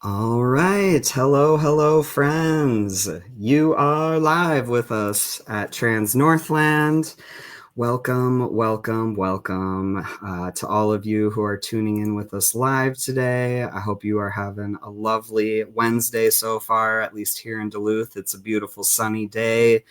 All right. Hello, hello, friends. You are live with us at Trans Northland. Welcome, welcome, welcome to all of you who are tuning in with us live today. I hope you are having a lovely Wednesday so far, at least here in Duluth. It's a beautiful sunny day,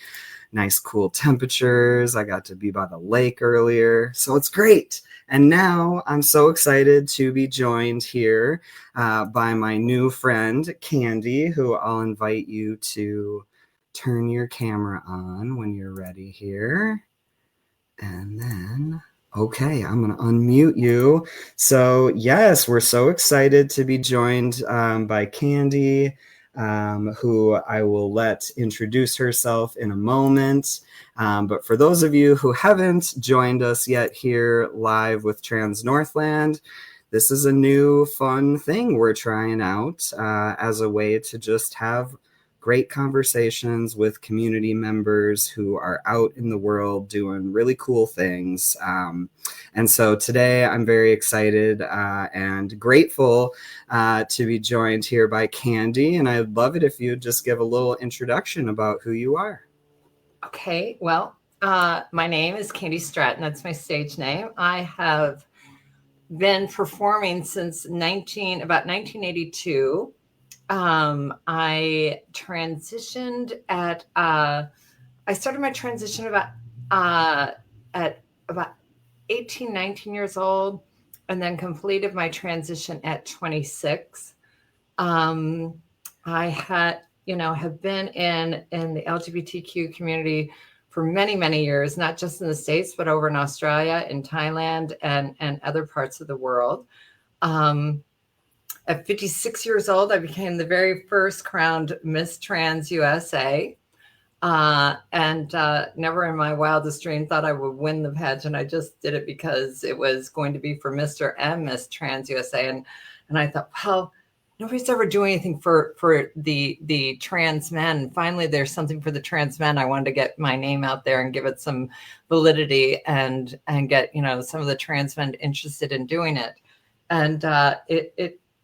nice cool temperatures. I got to be by the lake earlier, so it's great. And now I'm so excited to be joined here by my new friend, Candi, who I'll invite you to turn your camera on when you're ready here. And then, okay, I'm going to unmute you. So, yes, we're so excited to be joined by Candi, who I will let introduce herself in a moment. But for those of you who haven't joined us yet here live with Trans Northland, this is a new fun thing we're trying out as a way to just have great conversations with community members who are out in the world doing really cool things. And so today I'm very excited and grateful to be joined here by Candi. And I'd love it if you'd just give a little introduction about who you are. Okay, well, my name is Candi Stratton. That's my stage name. I have been performing since about 1982. I transitioned I started my transition at about 18, 19 years old, and then completed my transition at 26. I have been in the LGBTQ community for many, many years, not just in the States, but over in Australia, in Thailand, and other parts of the world. At 56 years old, I became the very first crowned Miss Trans USA. And never in my wildest dream thought I would win the pageant. I just did it because it was going to be for Mr. and Miss Trans USA. And I thought, well, nobody's ever doing anything for the trans men. And finally, there's something for the trans men. I wanted to get my name out there and give it some validity and get, some of the trans men interested in doing it. And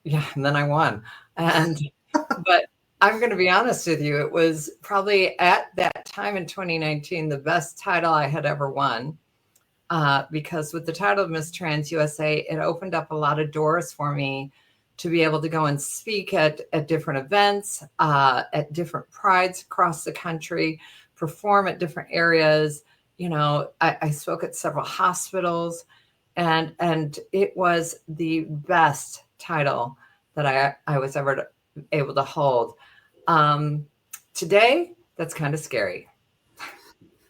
and then I won. But I'm going to be honest with you. It was probably at that time in 2019, the best title I had ever won. Because with the title of Miss Trans USA, it opened up a lot of doors for me to be able to go and speak at different events, at different prides across the country, perform at different areas. I spoke at several hospitals, and it was the best title that I was ever able to hold. Today, that's kind of scary.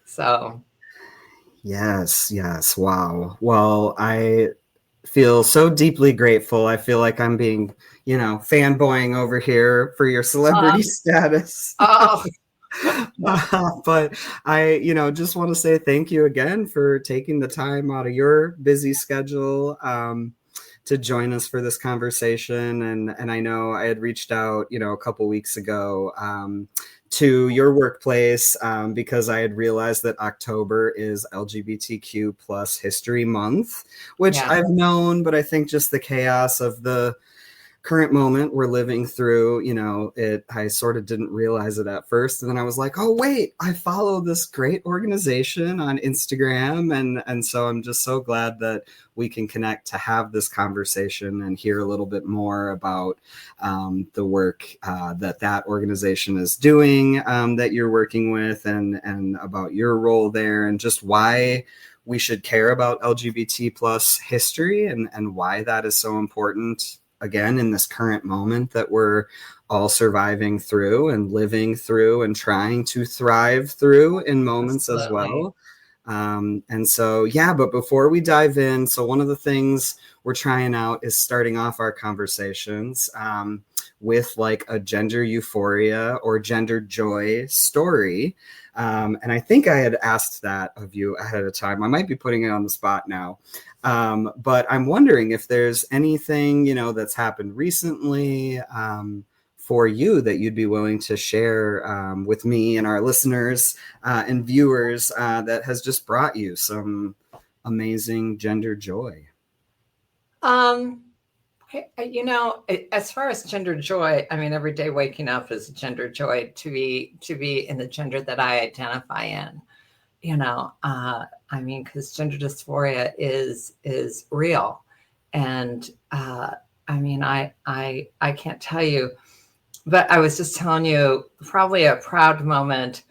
So. Yes. Wow. Well, I feel so deeply grateful. I feel like I'm being, fanboying over here for your celebrity status. Oh. But I, just want to say thank you again for taking the time out of your busy schedule to join us for this conversation. And I know I had reached out, a couple weeks ago to your workplace because I had realized that October is LGBTQ plus History Month, which I've known, but I think just the chaos of the current moment we're living through, I sort of didn't realize it at first. And then I was like, oh, wait, I follow this great organization on Instagram. And so I'm just so glad that we can connect to have this conversation and hear a little bit more about the work that organization is doing, that you're working with, and about your role there, and just why we should care about LGBT plus history and why that is so important, again, in this current moment that we're all surviving through and living through and trying to thrive through in moments as well. And so, but before we dive in, so one of the things we're trying out is starting off our conversations with like a gender euphoria or gender joy story. And I think I had asked that of you ahead of time. I might be putting it on the spot now. But I'm wondering if there's anything, that's happened recently for you that you'd be willing to share with me and our listeners and viewers that has just brought you some amazing gender joy. As far as gender joy, I mean, every day waking up is a gender joy to be in the gender that I identify in. I mean, because gender dysphoria is real, and I mean, I can't tell you, but I was just telling you, probably a proud moment,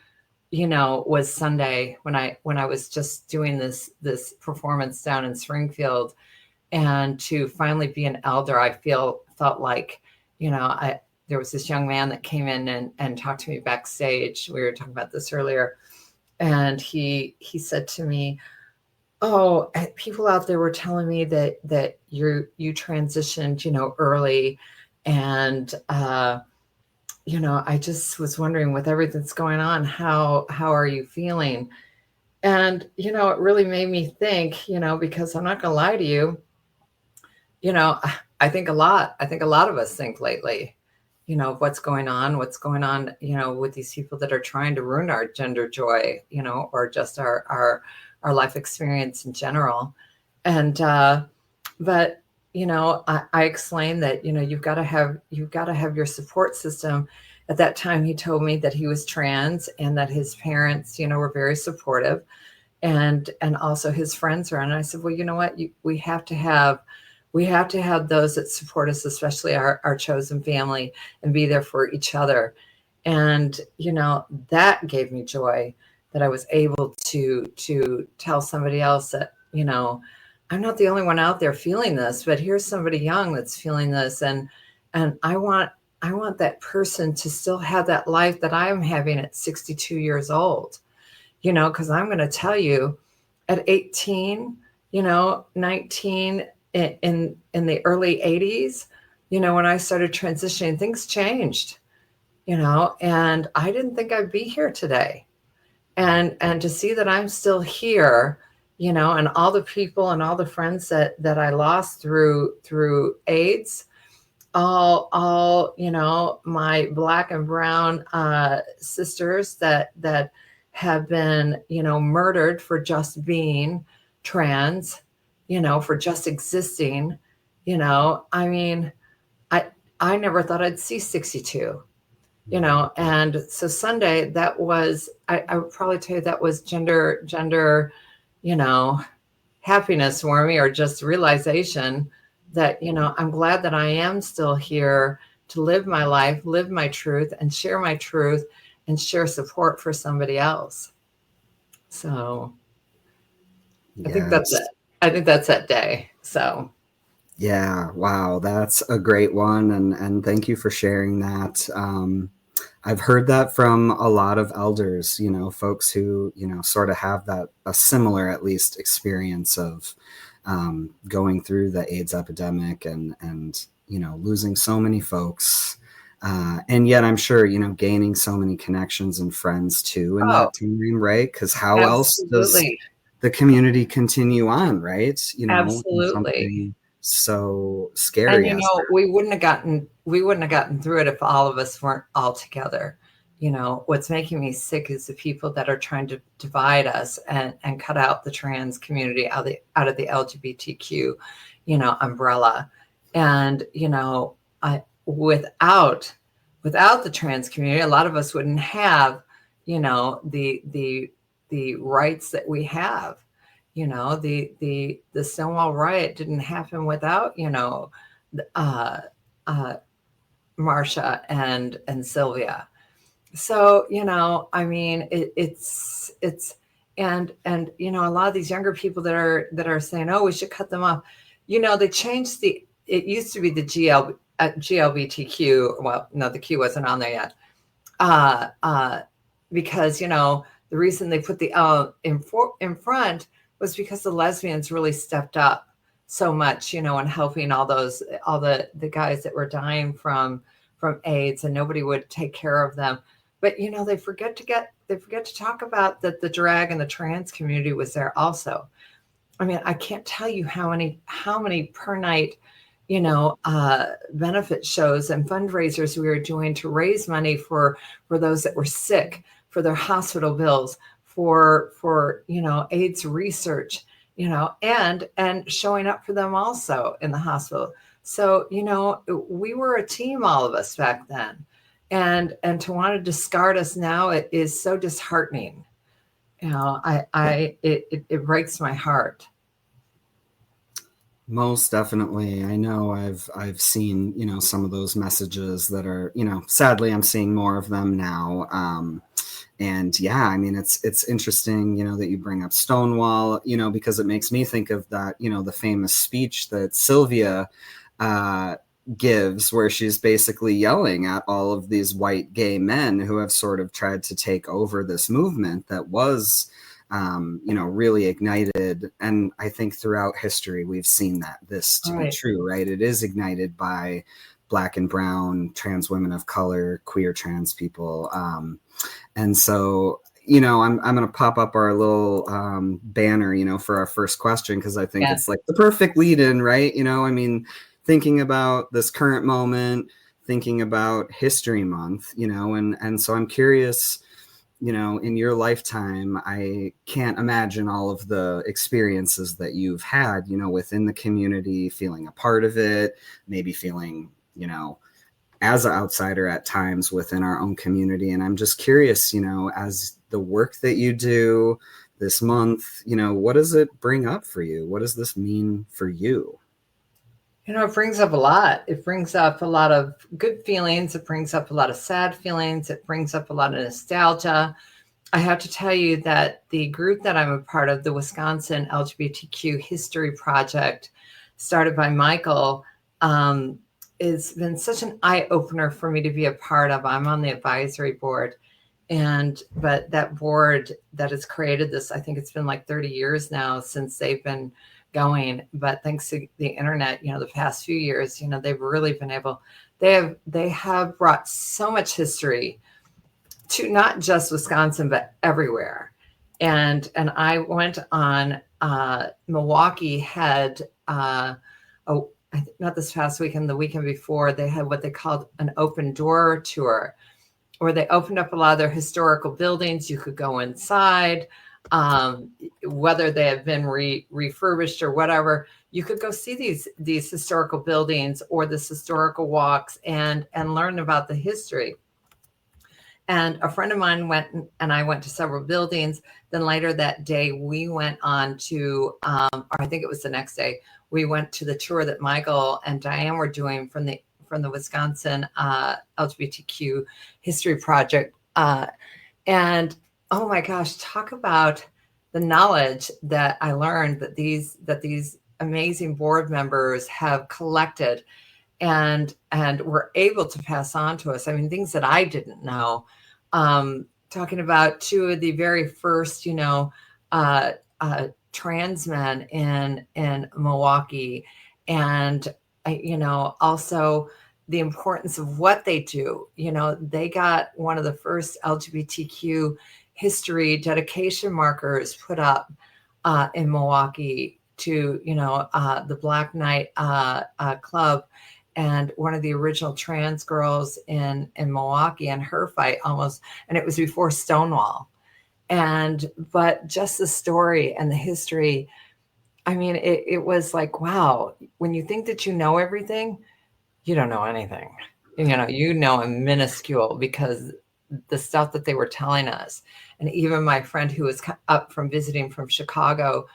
was Sunday when I was just doing this performance down in Springfield. And to finally be an elder, I felt like, there was this young man that came in and talked to me backstage. We were talking about this earlier. And he said to me, "Oh, people out there were telling me that you transitioned, early. And, I just was wondering, with everything that's going on, how are you feeling?" And, it really made me think, because I'm not going to lie to you, I think a lot. I think a lot of us think lately, what's going on, with these people that are trying to ruin our gender joy, or just our life experience in general. And, but, I explained that, you've got to have your support system. At that time, he told me that he was trans and that his parents, were very supportive, and also his friends are. And I said, well, you know what, we have to have those that support us, especially our chosen family, and be there for each other. And, that gave me joy, that I was able to tell somebody else that, I'm not the only one out there feeling this, but here's somebody young that's feeling this. And I want that person to still have that life that I'm having at 62 years old, because I'm going to tell you, at 18, 19, in the early 80s, when I started transitioning, things changed, and I didn't think I'd be here today. And to see that I'm still here, and all the people and all the friends that I lost through AIDS, all my Black and brown sisters that have been, murdered for just being trans, for just existing, I mean, I never thought I'd see 62, and so Sunday, that was, I would probably tell you, that was gender, happiness for me, or just realization that, I'm glad that I am still here to live my life, live my truth, and share support for somebody else. So I think that's it. I think that's that day. So Yeah, wow, that's a great one, and thank you for sharing that. I've heard that from a lot of elders, folks who, sort of have that, a similar, at least, experience of going through the AIDS epidemic and losing so many folks. And yet I'm sure, gaining so many connections and friends too in that time, right? Because how else does the community continue on, right? Absolutely. Something so scary. And we wouldn't have gotten through it if all of us weren't all together. What's making me sick is the people that are trying to divide us and cut out the trans community out of the LGBTQ, umbrella. And, without the trans community, a lot of us wouldn't have, the rights that we have. The Stonewall riot didn't happen without, Marsha and Sylvia. So, I mean, it's and a lot of these younger people that are saying, oh, we should cut them off. They changed it used to be the GLBTQ. Well, no, the Q wasn't on there yet. Because, the reason they put the L in front was because the lesbians really stepped up so much, and helping all the guys that were dying from AIDS, and nobody would take care of them. But, they forget to talk about that the drag and the trans community was there also. I mean, I can't tell you how many per night, benefit shows and fundraisers we were doing to raise money for those that were sick, for their hospital bills, for AIDS research, and showing up for them also in the hospital. So, we were a team, all of us back then. And to want to discard us now, it is so disheartening. It breaks my heart. Most definitely. I know I've seen, some of those messages that are, sadly I'm seeing more of them now. And yeah, I mean, it's interesting, that you bring up Stonewall, because it makes me think of that, the famous speech that Sylvia gives, where she's basically yelling at all of these white gay men who have sort of tried to take over this movement that was, really ignited. And I think throughout history, we've seen that this to be true, right? It is ignited by Black and brown, trans women of color, queer trans people. And so, I'm going to pop up our little banner, for our first question, because I think it's like the perfect lead in, right? I mean, thinking about this current moment, thinking about History Month, and so I'm curious, in your lifetime, I can't imagine all of the experiences that you've had, within the community, feeling a part of it, maybe feeling, as an outsider at times within our own community. And I'm just curious, as the work that you do this month, what does it bring up for you? What does this mean for you? It brings up a lot. It brings up a lot of good feelings. It brings up a lot of sad feelings. It brings up a lot of nostalgia. I have to tell you that the group that I'm a part of, the Wisconsin LGBTQ History Project, started by Michael, has been such an eye-opener for me to be a part of. I'm on the advisory board. But that board that has created this, I think it's been like 30 years now since they've been going, but thanks to the internet, the past few years, they've really been able, they have brought so much history to not just Wisconsin, but everywhere. And I went on, Milwaukee had, not this past weekend, the weekend before, they had what they called an open door tour, where they opened up a lot of their historical buildings. You could go inside, whether they have been refurbished or whatever. You could go see these historical buildings or this historical walks and learn about the history. And a friend of mine went, and I went to several buildings. Then later that day, we went on to, or I think it was the next day, we went to the tour that Michael and Diane were doing from the Wisconsin LGBTQ History Project. And oh my gosh, talk about the knowledge that I learned that these amazing board members have collected and were able to pass on to us. I mean, things that I didn't know. Talking about two of the very first, trans men in Milwaukee, and also the importance of what they do. They got one of the first LGBTQ history dedication markers put up in Milwaukee to, the Black Knight Club, and one of the original trans girls in Milwaukee, and her fight almost, and it was before Stonewall. But just the story and the history, I mean, it was like, wow, when you think that you know everything, you don't know anything. A minuscule, because the stuff that they were telling us. And even my friend who was up from visiting from Chicago,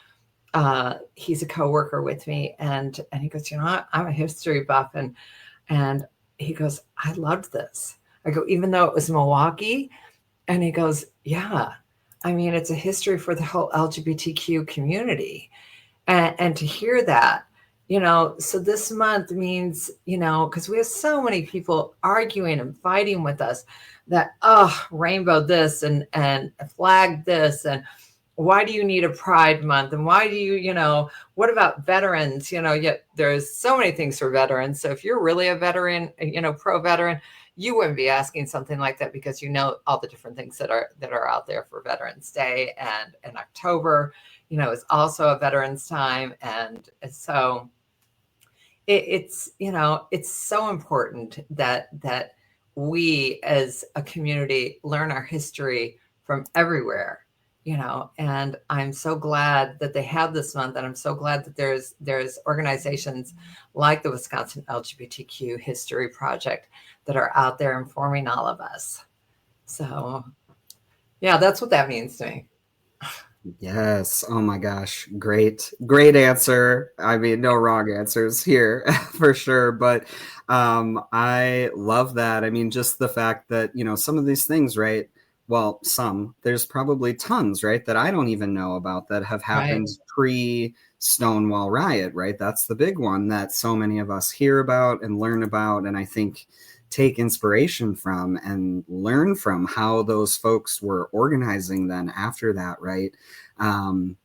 he's a coworker with me, and he goes, I'm a history buff, and he goes, I loved this. I go, even though it was Milwaukee, and he goes, yeah, I mean, it's a history for the whole LGBTQ community, and to hear that, so this month means, because we have so many people arguing and fighting with us that, rainbow this and flag this, and why do you need a Pride Month? And why do you, what about veterans? Yet there's so many things for veterans. So if you're really a veteran, pro-veteran, you wouldn't be asking something like that, because all the different things that are out there for Veterans Day, and October, is also a veterans time. And so it's so important that we as a community learn our history from everywhere, and I'm so glad that they have this month, and I'm so glad that there's organizations like the Wisconsin LGBTQ History Project that are out there informing all of us. So yeah, that's what that means to me. Yes. Oh my gosh. Great answer. I mean, no wrong answers here for sure. But I love that. I mean, just the fact that, some of these things, right? Well, there's probably tons, right, that I don't even know about that have Right. happened pre Stonewall Riot, right? That's the big one that so many of us hear about and learn about. And I think take inspiration from and learn from how those folks were organizing then after that, right? Um,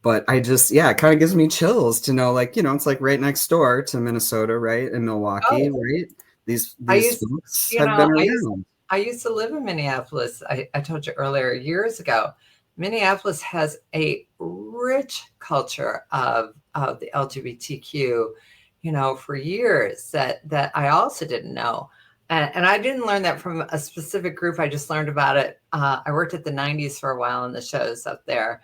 but it kind of gives me chills to know, like, it's like right next door to Minnesota, right? In Milwaukee, Oh, right? I These used, folks you have know, been I used around. I used to live in Minneapolis. I told you earlier, years ago. Minneapolis has a rich culture of the LGBTQ, for years that I also didn't know. And I didn't learn that from a specific group. I just learned about it. I worked at the 90s for a while in the shows up there.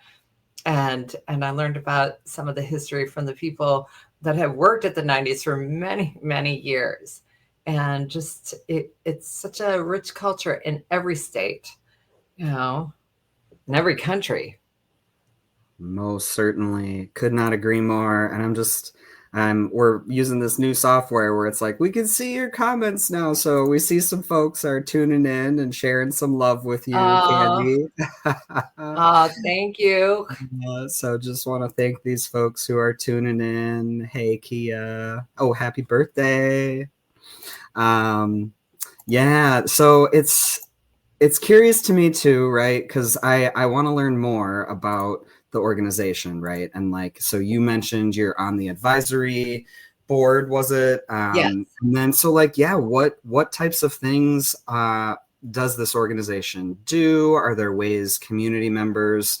And I learned about some of the history from the people that have worked at the 90s for many, many years. And just it's such a rich culture in every state, you know, in every country. Most certainly. Could not agree more. And we're using this new software where it's like we can see your comments now. So we see some folks are tuning in and sharing some love with you, Oh, Candi. thank you. So just want to thank these folks who are tuning in. Hey, Kia. Oh, happy birthday. Um, yeah, so it's curious to me too, right? Because I want to learn more about the organization, right? And like, so you mentioned you're on the advisory board, was it? Yes. And then so like, yeah, what types of things does this organization do? Are there ways community members,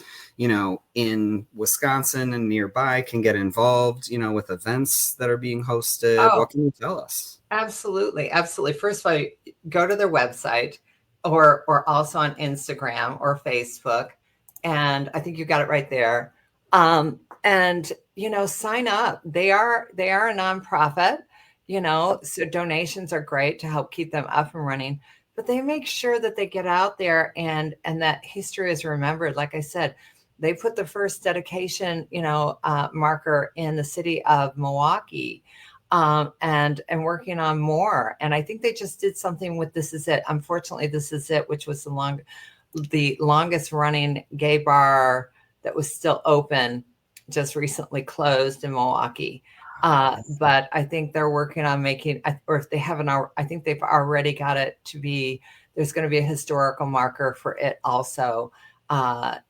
in Wisconsin and nearby can get involved, with events that are being hosted? Oh, What can you tell us? absolutely. Absolutely. First of all, go to their website or also on Instagram or Facebook. And I think you got it right there. And sign up. They are a nonprofit, so donations are great to help keep them up and running. But they make sure that they get out there and that history is remembered. Like I said, they put the first dedication, marker in the city of Milwaukee, and working on more. And I think they just did something with This Is It. Unfortunately, This Is It, which was the longest running gay bar that was still open, just recently closed in Milwaukee. But I think they're working on making, or if they haven't, I think they've already got it to be, there's going to be a historical marker for it also.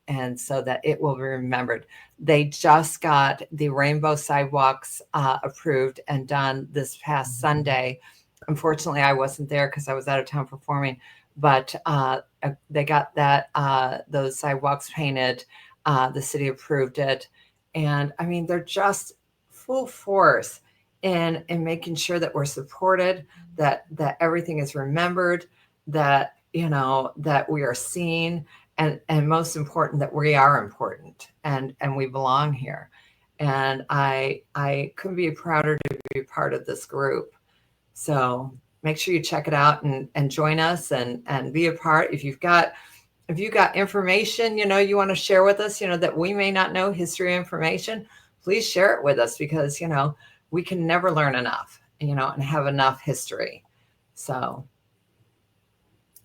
And so that it will be remembered. They just got the rainbow sidewalks approved and done this past Sunday. Unfortunately, I wasn't there because I was out of town performing, but they got those sidewalks painted. The city approved it, and I mean they're just full force in making sure that we're supported, that everything is remembered, that that we are seen, and most important that we are important and we belong here. And I couldn't be prouder to be part of this group. So make sure you check it out and join us and be a part. If you've got information, you want to share with us, that we may not know, history information, please share it with us because, we can never learn enough, and have enough history. So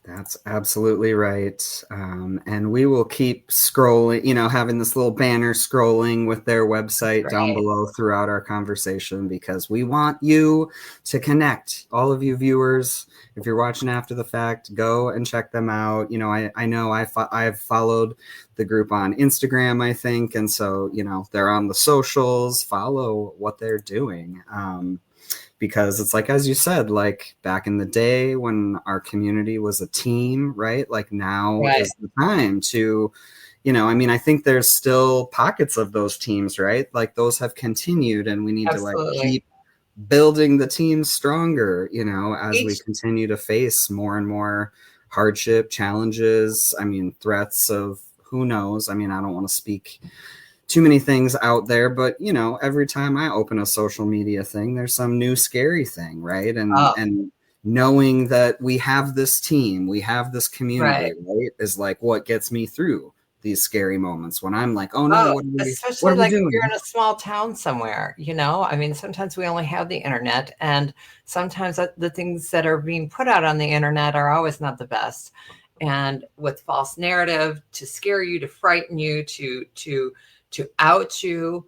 That's absolutely right. And we will keep scrolling, having this little banner scrolling with their website down great. below throughout our conversation because we want you to connect. All of you viewers, if you're watching after the fact, go and check them out. I know I've followed the group on Instagram, I think. And so, they're on the socials, follow what they're doing. Because it's like, as you said, like back in the day when our community was a team, right? Like now Right. is the time to, I think there's still pockets of those teams, right? Like those have continued and we need to like Absolutely. keep building the team stronger, as we Each continue to face more and more hardship, challenges, threats of who knows? I mean, I don't want to speak too many things out there, but every time I open a social media thing, there's some new scary thing, right? And knowing that we have this team, we have this community, right, is like what gets me through these scary moments when I'm like, oh no, what especially are we like doing? if you're in a small town somewhere, I mean, sometimes we only have the internet, and sometimes the things that are being put out on the internet are always not the best, and with false narrative to scare you, to frighten you, to out you,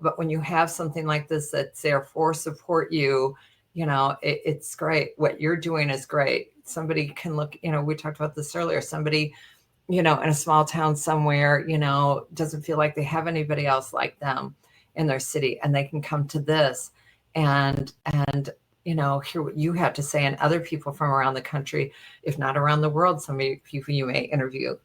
but when you have something like this that's there for support you, it's great. What you're doing is great. Somebody can look, we talked about this earlier, somebody in a small town somewhere, doesn't feel like they have anybody else like them in their city, and they can come to this and hear what you have to say, and other people from around the country, if not around the world, some people you may interview.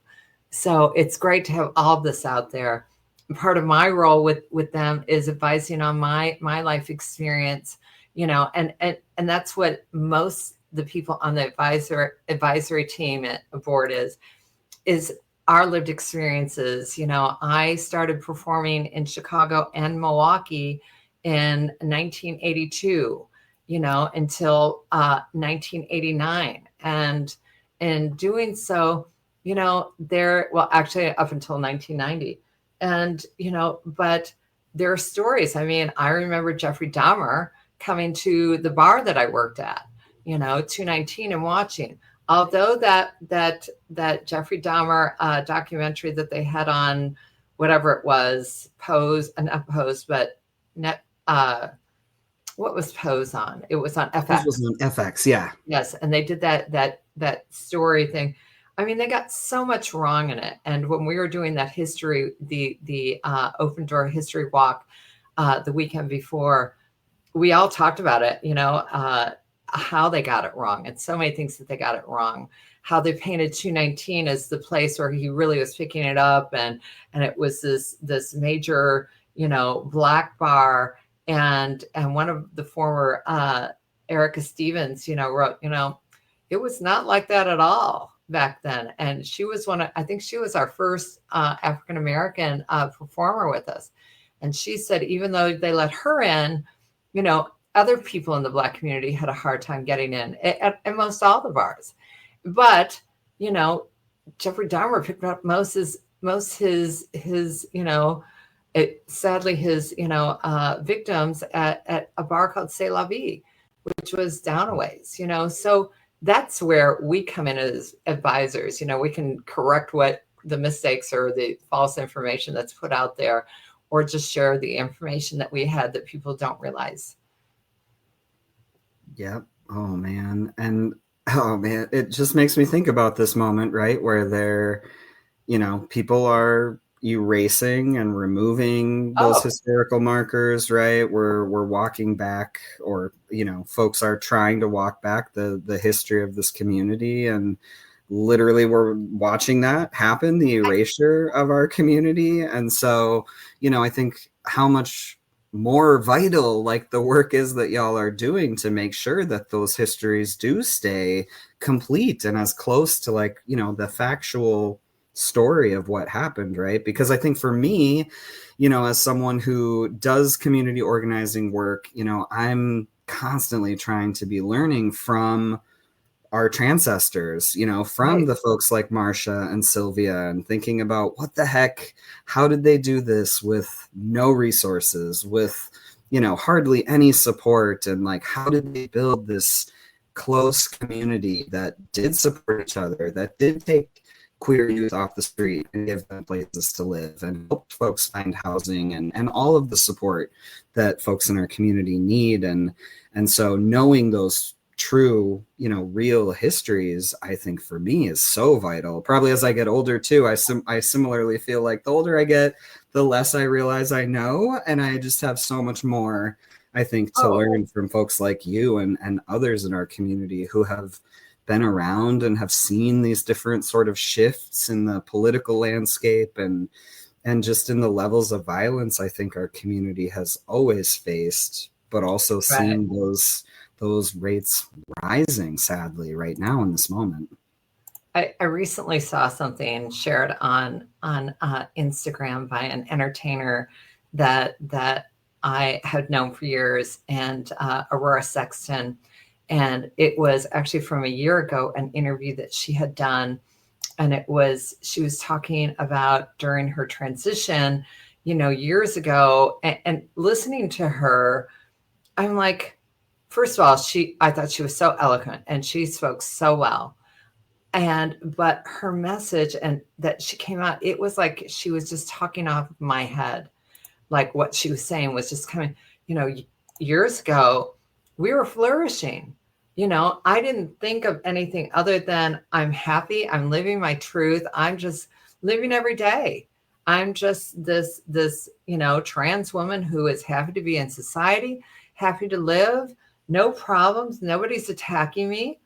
So it's great to have all of this out there. Part of my role with them is advising on my life experience, and that's what most the people on the advisory team at board is our lived experiences. I started performing in Chicago and Milwaukee in 1982, until 1989. And in doing so, actually up until 1990. And, but there are stories. I mean, I remember Jeffrey Dahmer coming to the bar that I worked at, 219, and watching. Although that Jeffrey Dahmer documentary that they had on whatever it was, not Pose, but net, what was Pose on? It was on FX. It was on FX, yeah. Yes, and they did that story thing. I mean, they got so much wrong in it. And when we were doing that history, the open door history walk the weekend before, we all talked about it, how they got it wrong, and so many things that they got it wrong. How they painted 219 as the place where he really was picking it up, and it was this major, black bar, and one of the former Erica Stevens, wrote, it was not like that at all back then. And she was I think she was our first African American performer with us, and she said even though they let her in, other people in the Black community had a hard time getting in at most all the bars. But, Jeffrey Dahmer picked up most his sadly his, victims at a bar called C'est La Vie, which was down a ways, So that's where we come in as advisors. We can correct what the mistakes or the false information that's put out there, or just share the information that we had that people don't realize. Yep. Oh man. And oh man, it just makes me think about this moment, right? Where people are erasing and removing those historical markers, right? We're walking back, or, folks are trying to walk back the history of this community. And literally we're watching that happen, the erasure of our community. And so, I think how much more vital like the work is that y'all are doing to make sure that those histories do stay complete and as close to like, the factual story of what happened, right? Because I think for me, as someone who does community organizing work, I'm constantly trying to be learning from our ancestors, from Right. the folks like Marcia and Sylvia, and thinking about what the heck, how did they do this with no resources, with, hardly any support, and like, how did they build this close community that did support each other, that did take queer youth off the street and give them places to live and help folks find housing and all of the support that folks in our community need. And so knowing those true, real histories, I think for me is so vital. Probably as I get older too, I similarly feel like the older I get, the less I realize I know. And I just have so much more, I think, to learn from folks like you and others in our community who have been around and have seen these different sort of shifts in the political landscape and just in the levels of violence I think our community has always faced, but also seeing those rates rising sadly right now in this moment. I recently saw something shared on Instagram by an entertainer that I had known for years, and Aurora Sexton, and it was actually from a year ago, an interview that she had done, and she was talking about during her transition, years ago, and listening to her, I'm like, first of all, I thought she was so eloquent and she spoke so well, but her message and that she came out, it was like she was just talking off my head. Like what she was saying was just coming, years ago, we were flourishing. I didn't think of anything other than I'm happy, I'm living my truth, I'm just living every day. I'm just this trans woman who is happy to be in society, happy to live, no problems, nobody's attacking me,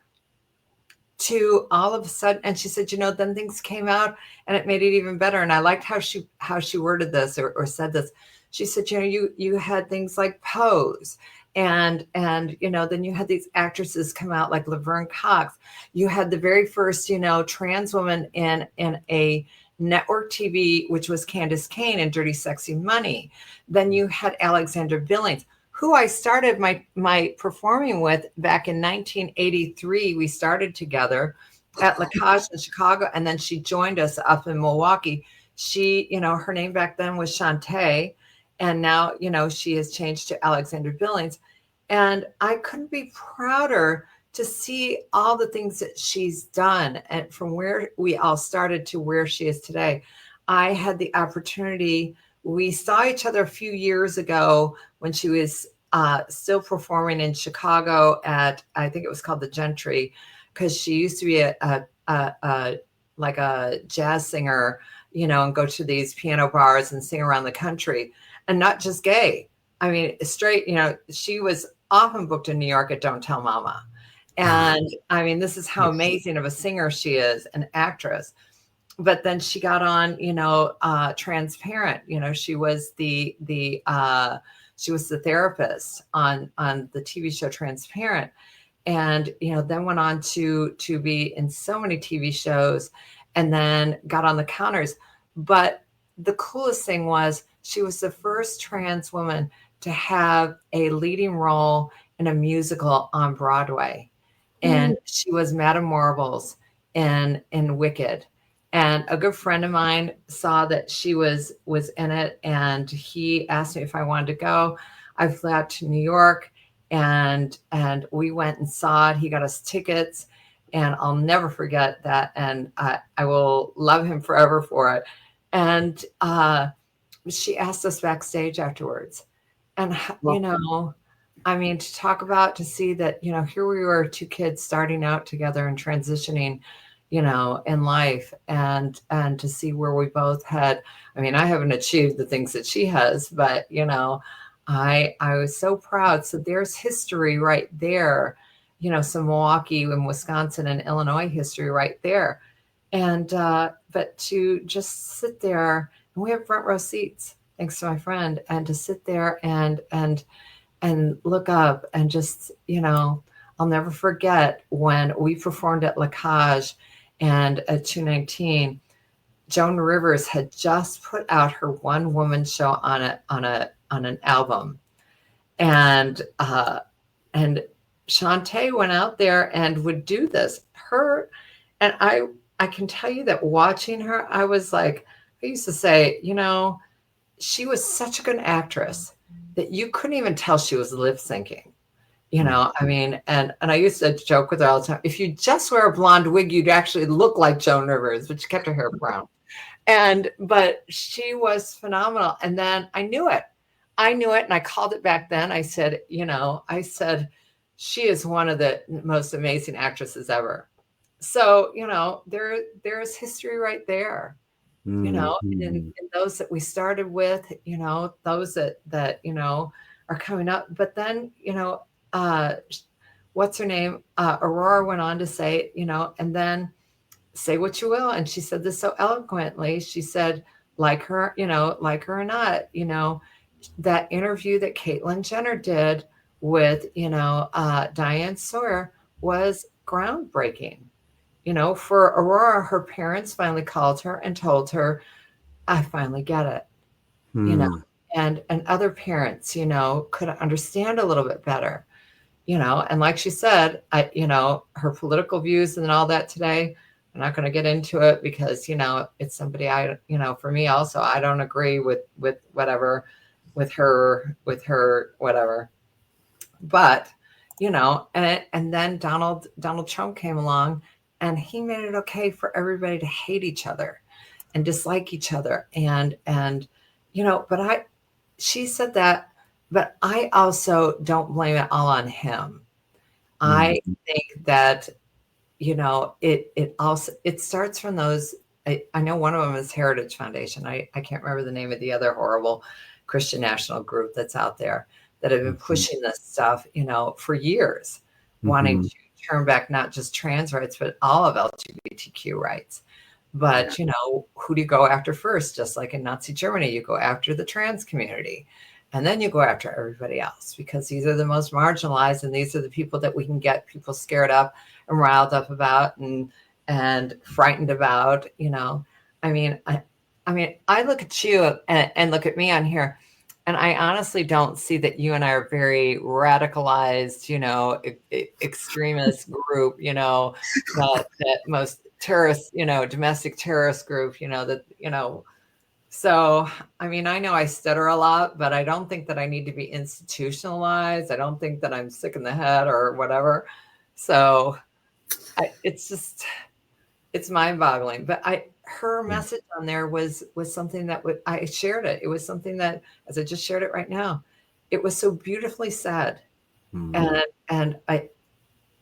to all of a sudden. And she said, then things came out and it made it even better. And I liked how she worded this or said this. She said, you had things like Pose, and then you had these actresses come out like Laverne Cox. You had the very first trans woman in a network TV, which was Candace Kane in Dirty Sexy Money. Then you had Alexandra Billings, who I started my performing with back in 1983. We started together at La Cage in Chicago, and then she joined us up in Milwaukee. She, her name back then was Shantae, and now, she has changed to Alexandra Billings. And I couldn't be prouder to see all the things that she's done, and from where we all started to where she is today. I had the opportunity. We saw each other a few years ago when she was still performing in Chicago at, I think it was called the Gentry, because she used to be like a jazz singer, and go to these piano bars and sing around the country, and not just gay. I mean, straight, she was often booked in New York at Don't Tell Mama. And I mean, this is how amazing of a singer she is, an actress. But then she got on, Transparent. She was the therapist on the TV show Transparent, and then went on to be in so many TV shows, and then got on The Counters. But the coolest thing was she was the first trans woman to have a leading role in a musical on Broadway, and she was Madame Marbles in Wicked. And a good friend of mine saw that she was in it, and he asked me if I wanted to go. I flew out to New York, and we went and saw it. He got us tickets, and I'll never forget that. And I will love him forever for it. And she asked us backstage afterwards, and I mean, to see that, here we were, two kids starting out together and transitioning, in life, and to see where we both had, I mean, I haven't achieved the things that she has, but, I was so proud. So there's history right there, some Milwaukee and Wisconsin and Illinois history right there. And, but to just sit there, and we have front row seats, thanks to my friend, and to sit there and look up and just, I'll never forget when we performed at La Cage and at 219, Joan Rivers had just put out her one woman show on an album. And Shantae went out there and would do this. And I can tell you that watching her, I was like, I used to say, she was such a good actress that you couldn't even tell she was lip syncing. I mean, and I used to joke with her all the time. If you just wear a blonde wig, you'd actually look like Joan Rivers, but she kept her hair brown. But she was phenomenal. And then I knew it, and I called it back then. I said, she is one of the most amazing actresses ever. So, there's history right there, and those that we started with, those that, are coming up. But then, what's her name? Aurora went on to say, and then say what you will. And she said this so eloquently. She said, like her or not, that interview that Caitlyn Jenner did with, Diane Sawyer was groundbreaking. for Aurora, her parents finally called her and told her, I finally get it, and other parents, could understand a little bit better, and like she said, her political views and all that today, I'm not going to get into it because, it's somebody for me also, I don't agree with whatever, with her whatever. But, and then Donald Trump came along and he made it okay for everybody to hate each other and dislike each other. And, she said that, but I also don't blame it all on him. I think that, it starts from those. I know one of them is Heritage Foundation. I can't remember the name of the other horrible Christian national group that's out there that have been pushing this stuff, for years, wanting to turn back not just trans rights, but all of LGBTQ rights. But, who do you go after first? Just like in Nazi Germany, you go after the trans community. And then you go after everybody else because these are the most marginalized, and these are the people that we can get people scared up and riled up about and frightened about. I mean, I look at you and look at me on here, and I honestly don't see that you and I are very radicalized, extremist group, that most terrorist, domestic terrorist group, So, I know I stutter a lot, but I don't think that I need to be institutionalized. I don't think that I'm sick in the head or whatever. So it's mind-boggling. But her message on there was something that I shared it. It was something that, as I just shared it right now, it was so beautifully said. And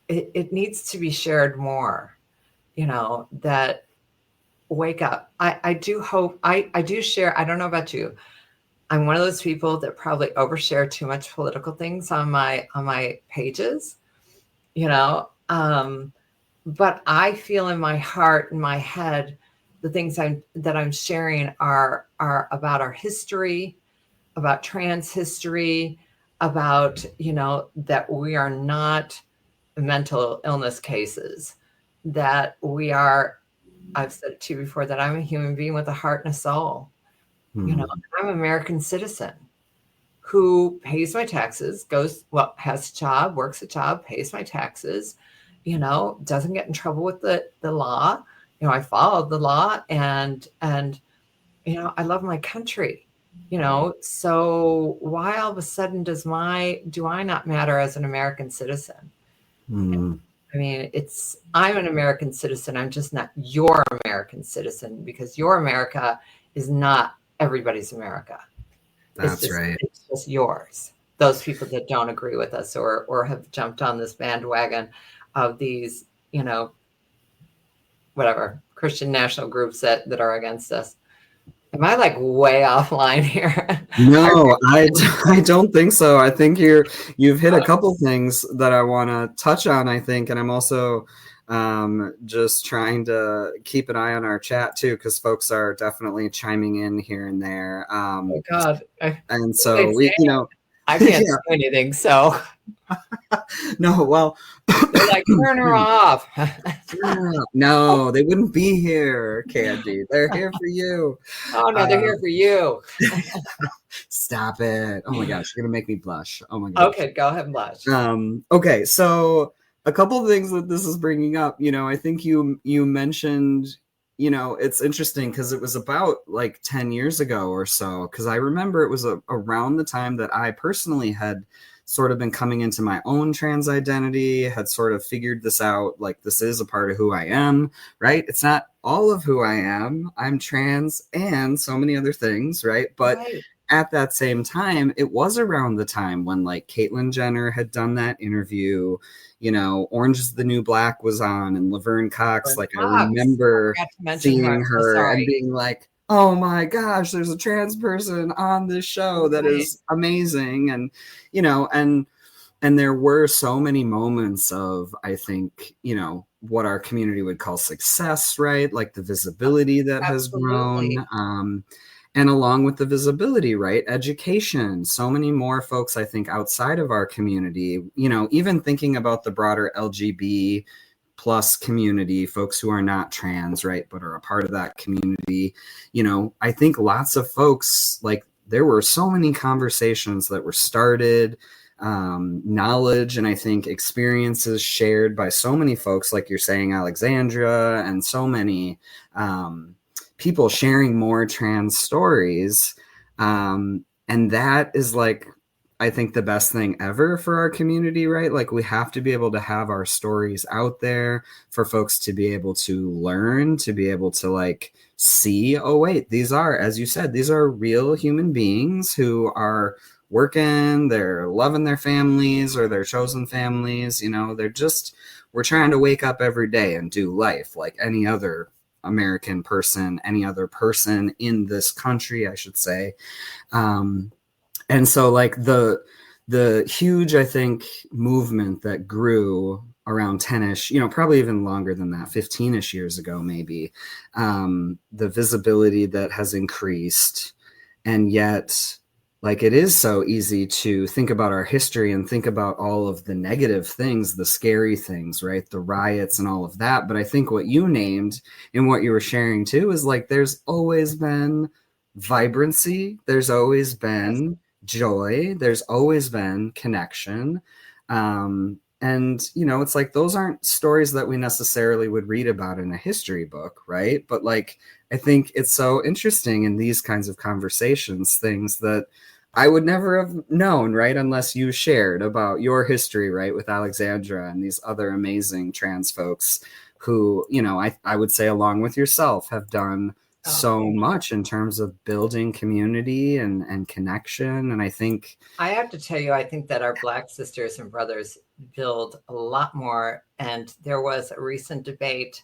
it needs to be shared more, that wake up. I do hope, I do share, I don't know about you. I'm one of those people that probably overshare too much political things on my pages, but I feel in my heart, in my head, the things that I'm sharing are about our history, about trans history, about, that we are not mental illness cases, that we are, I've said it to you before, that I'm a human being with a heart and a soul. I'm an American citizen who pays my taxes, has a job, works a job, pays my taxes, doesn't get in trouble with the law. I followed the law and I love my country, so why all of a sudden do I not matter as an American citizen? I'm an American citizen. I'm just not your American citizen, because your America is not everybody's America. That's right. It's just yours. Those people that don't agree with us or have jumped on this bandwagon of these, whatever, Christian national groups that are against us. Am I way offline here? No, I don't think so. I think you've hit a couple things that I want to touch on, I think. And I'm also just trying to keep an eye on our chat too, because folks are definitely chiming in here and there. Oh God. And so I can't do anything. So no, well, they're like, turn her off. No, they wouldn't be here, Candi. They're here for you. Oh no, they're here for you. Stop it. Oh my gosh, you're gonna make me blush. Oh my gosh. Okay, go ahead and blush. Okay, so a couple of things that this is bringing up, I think you mentioned, it's interesting because it was about 10 years ago or so, because I remember it was around the time that I personally had sort of been coming into my own trans identity, had sort of figured this out, this is a part of who I am, right? It's not all of who I am. I'm trans and so many other things, right? But at that same time, it was around the time when Caitlyn Jenner had done that interview, Orange is the New Black was on, and Laverne Cox, I remember seeing her and being like, oh my gosh, there's a trans person on this show that is amazing. And, and there were so many moments of, I think, what our community would call success, right? The visibility that has grown. And along with the visibility, right? Education, so many more folks, I think, outside of our community, even thinking about the broader plus community, folks who are not trans, right, but are a part of that community, you know, I think lots of folks, like, there were so many conversations that were started, knowledge and I think experiences shared by so many folks, like you're saying, Alexandra, and so many people sharing more trans stories. And that is, like, I think the best thing ever for our community, right? Like, we have to be able to have our stories out there for folks to be able to learn, to be able to, like, see, oh, wait, these are, as you said, these are real human beings who are working, they're loving their families or their chosen families, you know, they're just, we're trying to wake up every day and do life like any other American person, any other person in this country, I should say. And so, like, the huge, I think, movement that grew around 10-ish, you know, probably even longer than that, 15-ish years ago, maybe, the visibility that has increased. And yet, like, it is so easy to think about our history and think about all of the negative things, the scary things, right? The riots and all of that. But I think what you named and what you were sharing too is, like, there's always been vibrancy. There's always been joy. There's always been connection. And, you know, it's like, those aren't stories that we necessarily would read about in a history book, right? But, like, I think it's so interesting in these kinds of conversations, things that I would never have known, right? Unless you shared about your history, right? With Alexandra and these other amazing trans folks who, you know, I would say, along with yourself, have done so much in terms of building community and connection. And I think, I have to tell you, I think that our Black sisters and brothers build a lot more. And there was a recent debate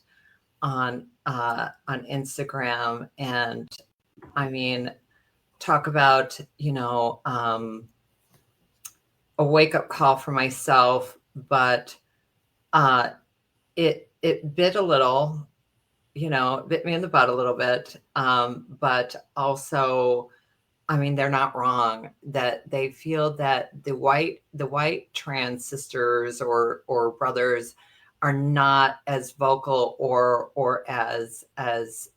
on Instagram, and I mean, talk about, you know, a wake-up call for myself, but it bit a little, you know, bit me in the butt a little bit. But also, I mean, they're not wrong that they feel that the white trans sisters or brothers are not as vocal or as,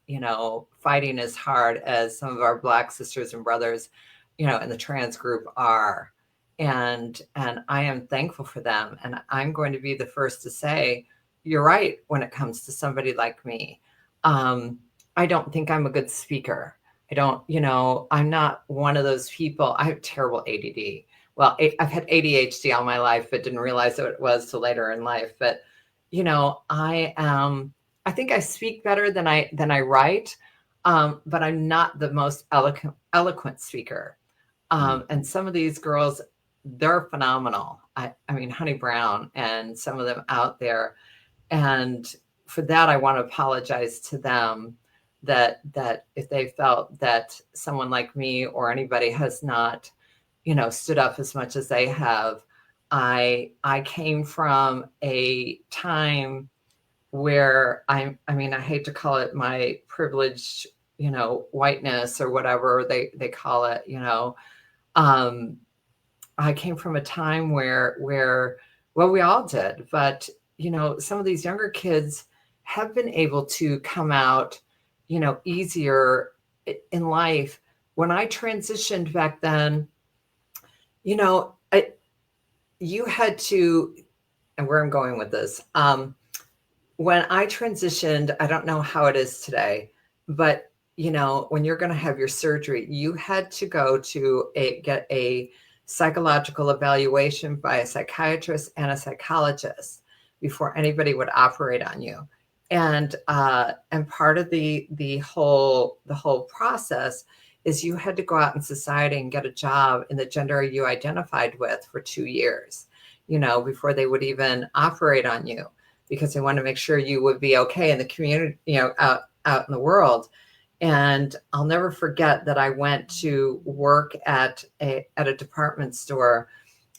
you know, fighting as hard as some of our Black sisters and brothers, you know, in the trans group are. And I am thankful for them. And I'm going to be the first to say, you're right when it comes to somebody like me. I don't think I'm a good speaker. I don't, you know, I'm not one of those people. I have terrible ADD. Well, I've had ADHD all my life, but didn't realize what it was till later in life. But, you know, I think I speak better than I write, but I'm not the most eloquent speaker. And some of these girls, they're phenomenal. I mean, Honey Brown and some of them out there. And for that, I want to apologize to them that if they felt that someone like me or anybody has not, you know, stood up as much as they have. I came from a time where I mean, I hate to call it my privileged, you know, whiteness or whatever they call it, you know. I came from a time where well, we all did, but, you know, some of these younger kids have been able to come out, you know, easier in life. When I transitioned back then, you know, you had to, and where I'm going with this, when I transitioned, I don't know how it is today, but, you know, when you're going to have your surgery, you had to go to get a psychological evaluation by a psychiatrist and a psychologist before anybody would operate on you. And part of the whole process is you had to go out in society and get a job in the gender you identified with for 2 years, you know, before they would even operate on you, because they want to make sure you would be okay in the community, you know, out in the world. And I'll never forget that I went to work at a department store.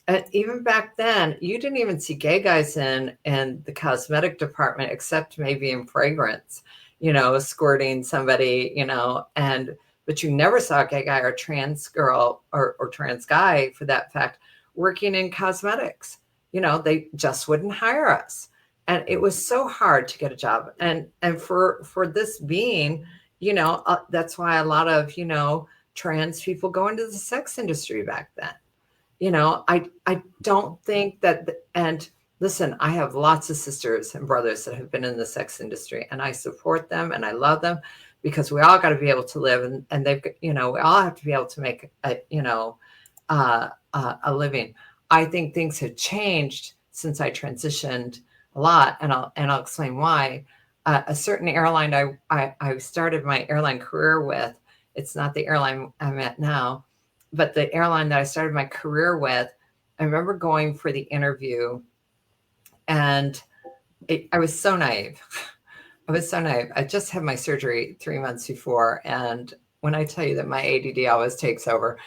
And even back then, you didn't even see gay guys in the cosmetic department, except maybe in fragrance, you know, squirting somebody, you know, but you never saw a gay guy or trans girl or trans guy, for that fact, working in cosmetics. You know, they just wouldn't hire us. And it was so hard to get a job. And for this being, that's why a lot of, trans people go into the sex industry back then. I don't think that, and listen, I have lots of sisters and brothers that have been in the sex industry, and I support them and I love them, because we all got to be able to live, and they've, we all have to be able to make a living. I think things have changed since I transitioned a lot, and I'll explain why. A certain airline I started my airline career with, it's not the airline I'm at now, but the airline that I started my career with, I remember going for the interview, and I was so naive. I was so naive. I just had my surgery 3 months before. And when I tell you that my ADD always takes over,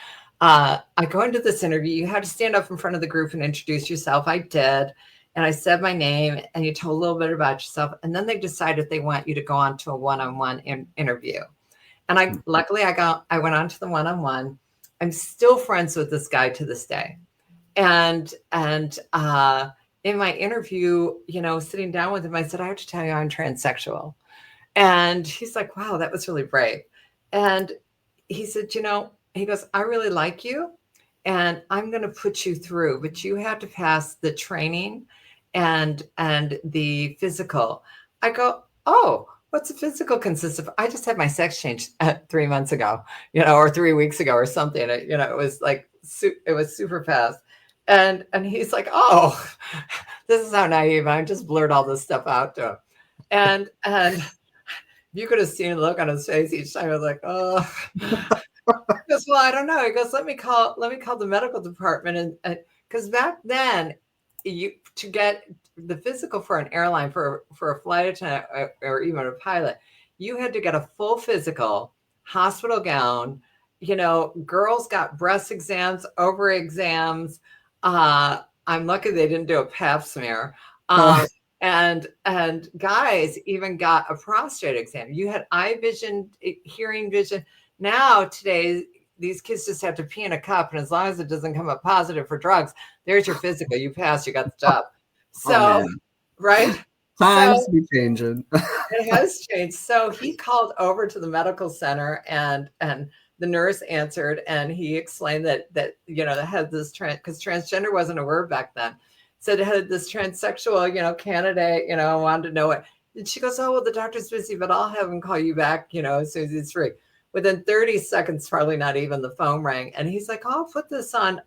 I go into this interview. You had to stand up in front of the group and introduce yourself. I did. And I said my name, and you told a little bit about yourself. And then they decided they want you to go on to a one-on-one interview. And luckily I went on to the one-on-one. I'm still friends with this guy to this day. And in my interview, sitting down with him, I said, I have to tell you, I'm transsexual. And he's like, wow, that was really brave. And he said, he goes, I really like you, and I'm going to put you through, but you have to pass the training and the physical. I go, oh, what's a physical consist of? I just had my sex change 3 months ago, or 3 weeks ago or something. It was like, it was super fast. And he's like, oh, this is how naive. I just blurred all this stuff out to him. And you could have seen the look on his face each time. I was like, oh. He goes, well, I don't know. He goes, let me call the medical department. And because back then, to get the physical for an airline, for a flight attendant or even a pilot, you had to get a full physical, hospital gown. Girls got breast exams, ovary exams. I'm lucky they didn't do a pap smear. And guys even got a prostate exam. You had eye vision, hearing vision. Now, today, these kids just have to pee in a cup, and as long as it doesn't come up positive for drugs, there's your physical. You passed, you got the job. So, right? Times be changing. It has changed. So he called over to the medical center, and the nurse answered, and he explained that they had this because transgender wasn't a word back then. Said it had this transsexual, candidate, wanted to know it. And she goes, oh, well, the doctor's busy, but I'll have him call you back, as soon as he's free. Within 30 seconds, probably not even, the phone rang. And he's like, I'll put this on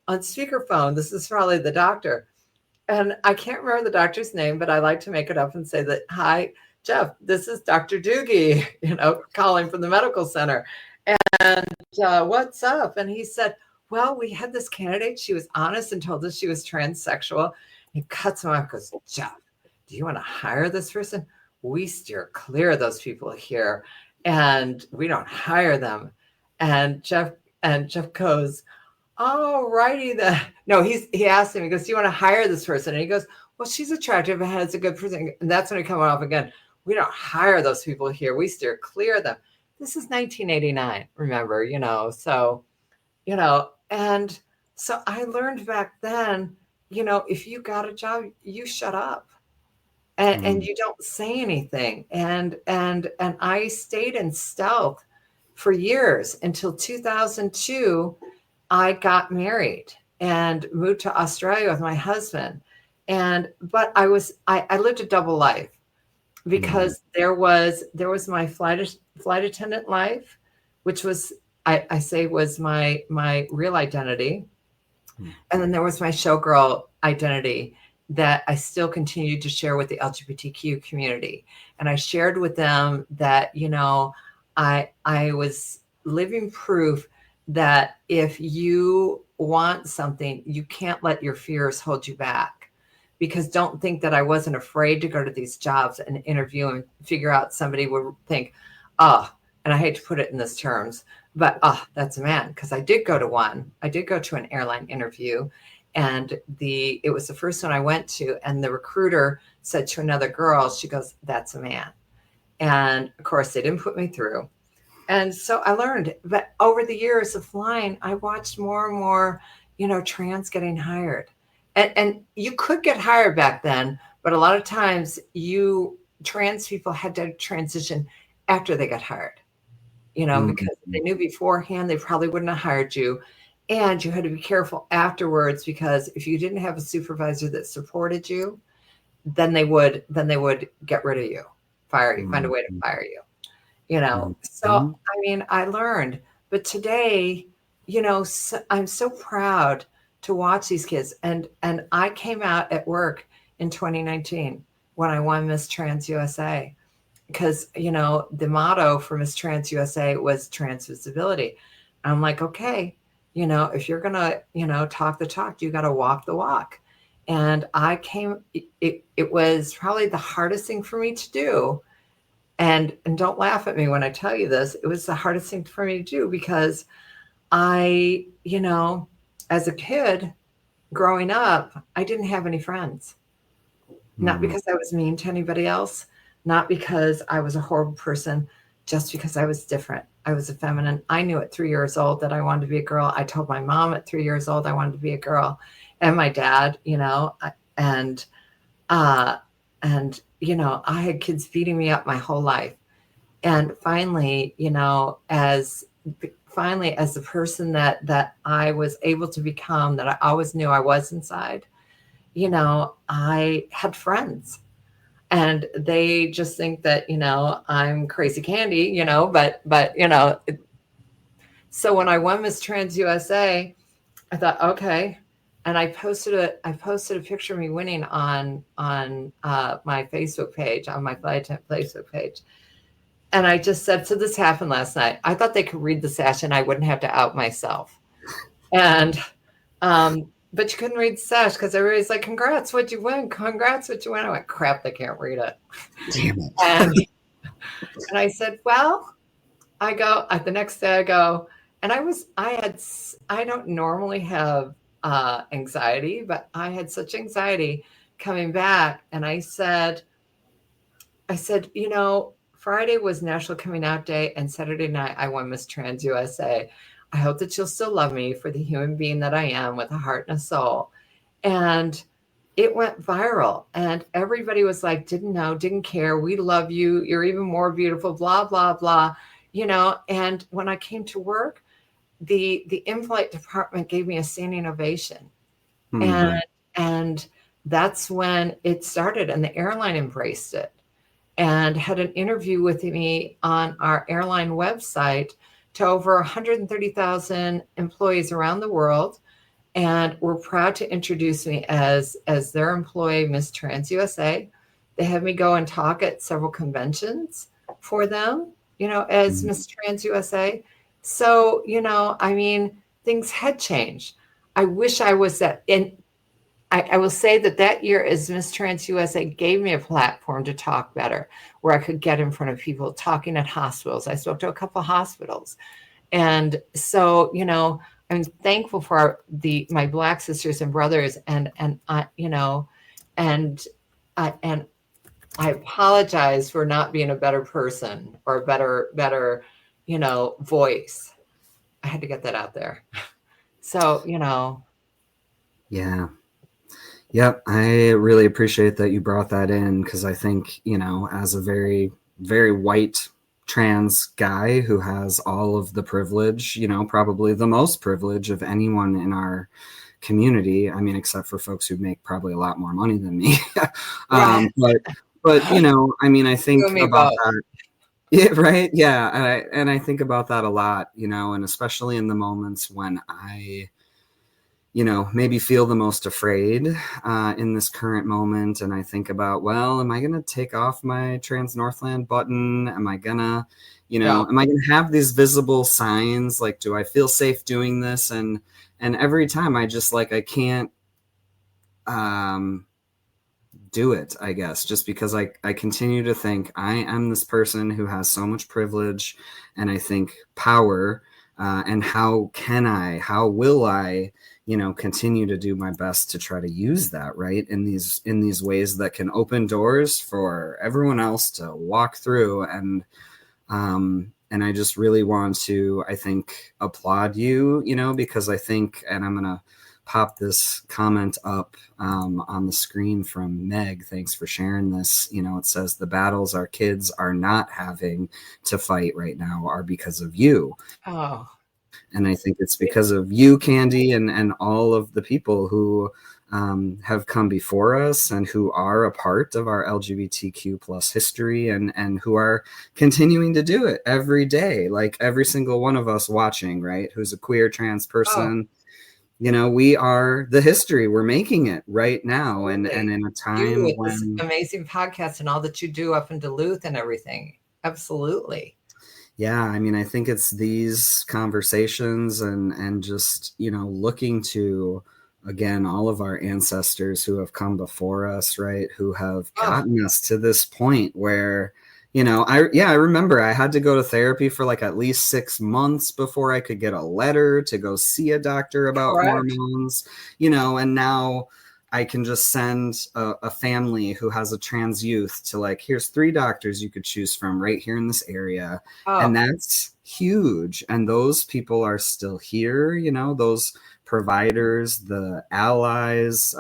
speakerphone. This is probably the doctor. And I can't remember the doctor's name, but I like to make it up and say that, hi, Jeff, this is Dr. Doogie, calling from the medical center. And what's up? And he said, well, we had this candidate. She was honest and told us she was transsexual. He cuts him off, goes, Jeff, do you want to hire this person? We steer clear of those people here, and we don't hire them. And Jeff goes, all righty then. No, he asked him, he goes, do you want to hire this person? And he goes, well, she's attractive and has a good person. And that's when he comes off again. We don't hire those people here. We steer clear of them. This is 1989, remember, so, and so I learned back then, if you got a job, you shut up. And you don't say anything. And I stayed in stealth for years until 2002. I got married and moved to Australia with my husband. But I lived a double life, because there was my flight attendant life, which was, I say, was my real identity. And then there was my showgirl identity that I still continued to share with the LGBTQ community. And I shared with them that, I was living proof that if you want something, you can't let your fears hold you back. Because don't think that I wasn't afraid to go to these jobs and interview and figure out somebody would think, oh, and I hate to put it in this terms, but that's a man. Because I did go to one. I did go to an airline interview. And it was the first one I went to, and the recruiter said to another girl, she goes, that's a man. And of course, they didn't put me through. And so I learned, but over the years of flying, I watched more and more, trans getting hired. and you could get hired back then, but a lot of times trans people had to transition after they got hired, because if they knew beforehand, they probably wouldn't have hired you. And you had to be careful afterwards, because if you didn't have a supervisor that supported you, then they would get rid of you, fire you, find a way to fire you. So I mean, I learned, but today, I'm so proud to watch these kids. And I came out at work in 2019 when I won Miss Trans USA, because, the motto for Miss Trans USA was trans visibility. I'm like, okay, if you're going to, talk the talk, you got to walk the walk. And it was probably the hardest thing for me to do. And don't laugh at me when I tell you this, it was the hardest thing for me to do, because I, as a kid growing up, I didn't have any friends. Not because I was mean to anybody else, not because I was a horrible person, just because I was different. I was a feminine. I knew at 3 years old that I wanted to be a girl. I told my mom at 3 years old I wanted to be a girl, and my dad, and I had kids beating me up my whole life. And finally, as the person that I was able to become, that I always knew I was inside, I had friends. And they just think that, I'm crazy Candi, but so when I won Miss Trans USA, I thought, okay. And I posted a picture of me winning on my Facebook page, on my Flight Attendant Facebook page. And I just said, so this happened last night. I thought they could read the sash and I wouldn't have to out myself. And, but you couldn't read the sash because everybody's like, congrats, what'd you win? Congrats, what you win? I went, crap, they can't read it. Damn it. And I said, well, the next day I go, and I don't normally have anxiety, but I had such anxiety coming back. And I said, Friday was National Coming Out Day, and Saturday night I won Miss Trans USA. I hope that you'll still love me for the human being that I am, with a heart and a soul. And it went viral, and everybody was like, didn't know, didn't care. We love you. You're even more beautiful, blah, blah, blah. And when I came to work, the in-flight department gave me a standing ovation. And that's when it started, and the airline embraced it and had an interview with me on our airline website to over 130,000 employees around the world. And we're proud to introduce me as their employee, Miss Trans USA. They had me go and talk at several conventions for them, as Miss Trans USA. So, things had changed. I wish I was that. And I will say that year, as Miss Trans USA, gave me a platform to talk better, where I could get in front of people, talking at hospitals. I spoke to a couple of hospitals. And so, I'm thankful for my Black sisters and brothers, and I apologize for not being a better person or a better, voice. I had to get that out there. So, Yeah. Yep. I really appreciate that you brought that in, because I think, as a very, very white trans guy who has all of the privilege, probably the most privilege of anyone in our community. I mean, except for folks who make probably a lot more money than me. Right. But I think about that. Yeah, right. Yeah. And I think about that a lot, and especially in the moments when I, maybe feel the most afraid in this current moment. And I think about, well, am I going to take off my Trans Northland button? Am I going to, am I going to have these visible signs? Like, do I feel safe doing this? And every time I just I can't do it, I guess, just because I continue to think I am this person who has so much privilege, and I think power, and how will I, continue to do my best to try to use that, right, in these ways that can open doors for everyone else to walk through. And I just really want to, I think, applaud you, because I think, and I'm going to pop this comment up on the screen from Meg. Thanks for sharing this. You know, it says the battles our kids are not having to fight right now are because of you. Oh, And I think it's because of you, Candi, and all of the people who have come before us and who are a part of our LGBTQ plus history and who are continuing to do it every day. Like every single one of us watching, right? Who's a queer trans person. You know, we are the history. We're making it right now. And in a time with when this amazing podcast and all that you do up in Duluth and everything. Absolutely. Yeah, I mean, I think it's these conversations and just, you know, looking to, again, all of our ancestors who have come before us, right, who have gotten us to this point where, you know, I remember I had to go to therapy for like at least 6 months before I could get a letter to go see a doctor about hormones, you know, and now I can just send a family who has a trans youth to like, here's 3 doctors you could choose from right here in this area. And that's huge. And those people are still here, you know, those providers, the allies,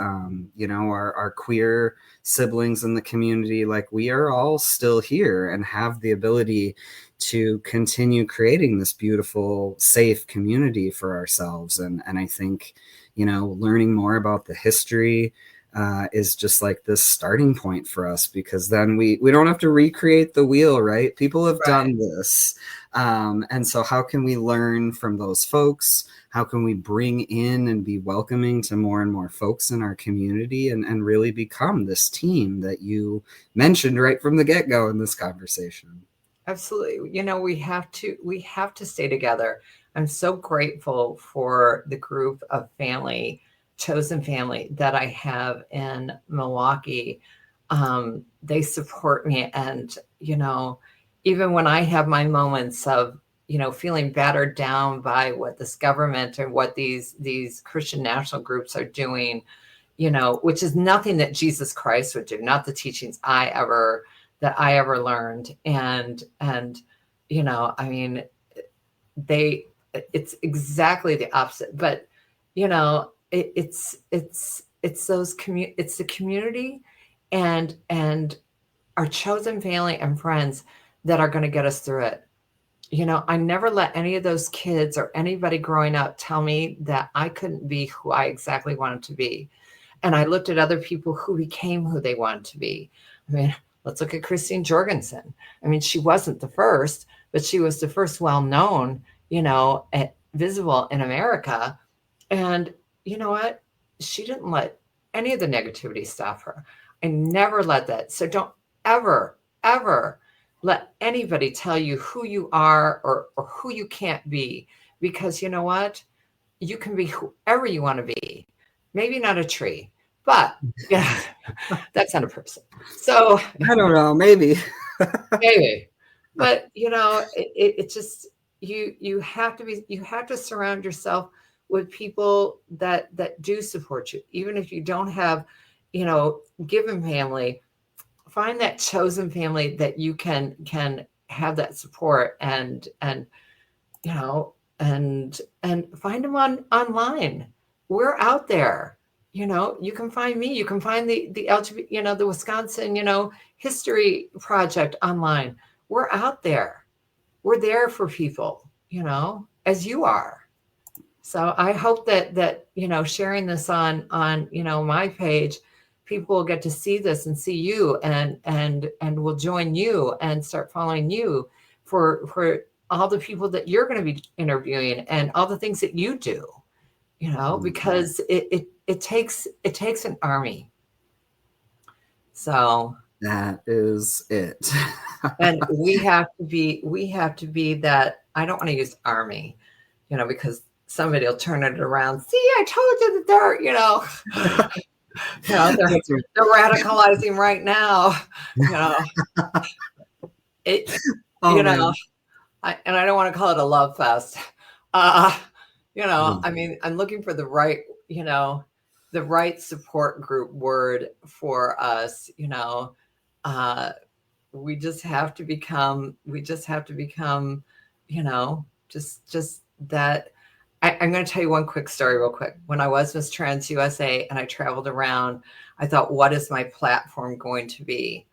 you know, our queer siblings in the community, like we are all still here and have the ability to continue creating this beautiful, safe community for ourselves. And I think, you know, learning more about the history is just like this starting point for us, because then we don't have to recreate the wheel, right? People have done this. And so how can we learn from those folks? How can we bring in and be welcoming to more and more folks in our community and really become this team that you mentioned right from the get-go in this conversation? Absolutely. You know, we have to stay together. I'm so grateful for the group of family, chosen family that I have in Milwaukee. They support me. And, you know, even when I have my moments of, you know, feeling battered down by what this government and what these Christian national groups are doing, you know, which is nothing that Jesus Christ would do, not the teachings I ever learned. And, you know, I mean, it's exactly the opposite, but you know, it's the community and our chosen family and friends that are going to get us through it. You know, I never let any of those kids or anybody growing up tell me that I couldn't be who I exactly wanted to be. And I looked at other people who became who they wanted to be. I mean, let's look at Christine Jorgensen. I mean, she wasn't the first, but she was the first well-known, you know, visible in America. And you know what? She didn't let any of the negativity stop her. I never let that. So don't ever, ever let anybody tell you who you are or who you can't be, because you know what? You can be whoever you want to be. Maybe not a tree, but yeah, that's not a person. So I don't know, maybe. maybe, but you know, it just, you have to surround yourself with people that do support you, even if you don't have, you know, given family. Find that chosen family that you can have that support and you know, and find them online. We're out there. You know, you can find me. You can find the LGBT, you know, the Wisconsin, you know, History Project online. We're out there. We're there for people, you know, as you are. So I hope that you know, sharing this on you know, my page, people will get to see this and see you and will join you and start following you for all the people that you're going to be interviewing and all the things that you do, you know, because it takes an army. So that is it. and we have to be that. I don't want to use army, you know, because somebody will turn it around. See, I told you that they're, you know, you know, they're radicalizing right now, you know. You know, and I don't want to call it a love fest. You know, I mean, I'm looking for the right, you know, the right support group word for us, you know. We just have to become, you know, just that I'm going to tell you one quick story real quick. When I was Miss Trans USA and I traveled around, I thought, what is my platform going to be?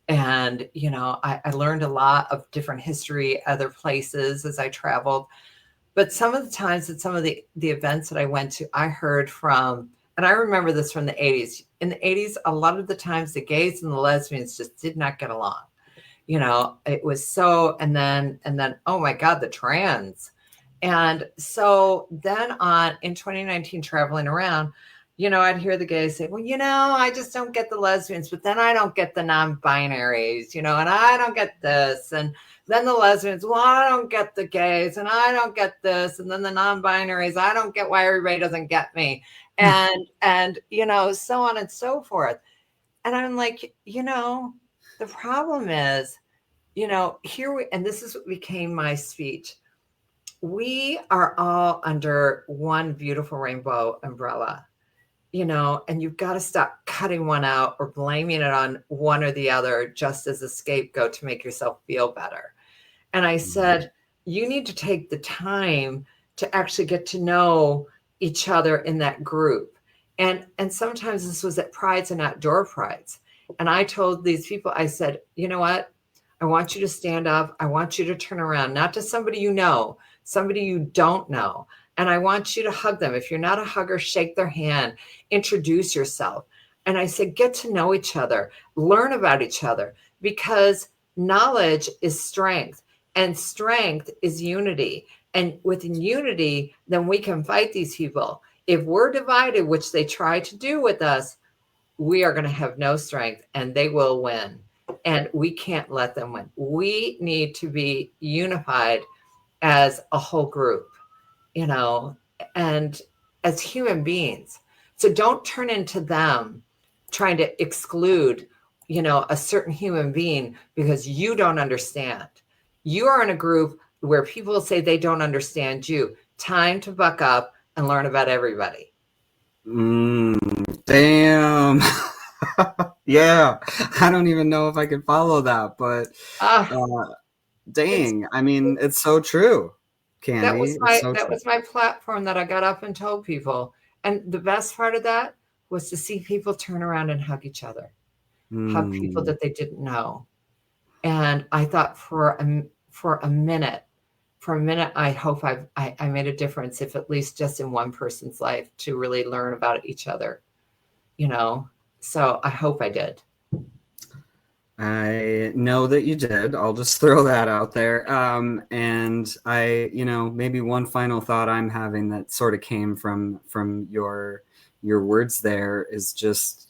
And, I learned a lot of different history, other places as I traveled. But some of the times at some of the events that I went to, I heard from, and I remember this from the 80s. In the 80s, a lot of the times the gays and the lesbians just did not get along. It was so, and then, oh my God, the trans. And so then in 2019, traveling around, I'd hear the gays say, well, I just don't get the lesbians, but then I don't get the non-binaries, and I don't get this. And then the lesbians, well, I don't get the gays and I don't get this. And then the non-binaries, I don't get why everybody doesn't get me. And, so on and so forth. And I'm like, the problem is, and this is what became my speech. We are all under one beautiful rainbow umbrella, and you've got to stop cutting one out or blaming it on one or the other just as a scapegoat to make yourself feel better. And I said, you need to take the time to actually get to know each other in that group. And sometimes this was at prides and outdoor prides. And I told these people, I said, you know what? I want you to stand up. I want you to turn around, not to somebody you know, somebody you don't know. And I want you to hug them. If you're not a hugger, shake their hand, introduce yourself. And I said, get to know each other, learn about each other, because knowledge is strength and strength is unity. And within unity, then we can fight these people. If we're divided, which they try to do with us, we are going to have no strength and they will win. And we can't let them win. We need to be unified as a whole group, and as human beings. So don't turn into them trying to exclude, a certain human being because you don't understand. You are in a group where people say they don't understand you. Time to buck up and learn about everybody. Damn. Yeah, I don't even know if I can follow that, but dang, I mean, it's so true, Candi. That was my platform that I got up and told people. And the best part of that was to see people turn around and hug each other, hug people that they didn't know. And I thought for a minute, I hope I made a difference, if at least just in one person's life, to really learn about each other, So I hope I did. I know that you did. I'll just throw that out there. And I, maybe one final thought I'm having that sort of came from your words there is just,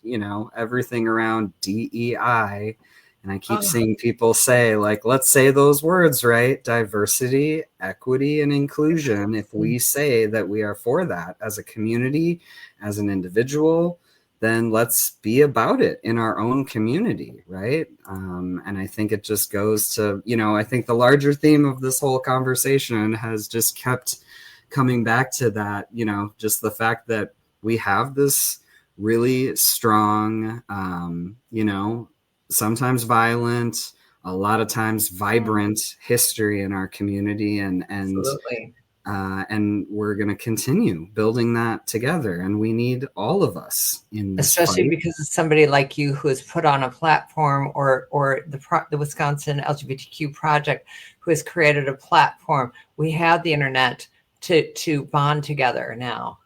everything around DEI. And I keep seeing people say, like, let's say those words, right? Diversity, equity, and inclusion. If we say that we are for that as a community, as an individual, then let's be about it in our own community, right? And I think it just goes to, I think the larger theme of this whole conversation has just kept coming back to that, just the fact that we have this really strong, sometimes violent, a lot of times vibrant history in our community, and Absolutely. And we're going to continue building that together, and we need all of us in this especially fight. Because of somebody like you who has put on a platform, or the Wisconsin LGBTQ Project, who has created a platform. We have the internet to bond together now.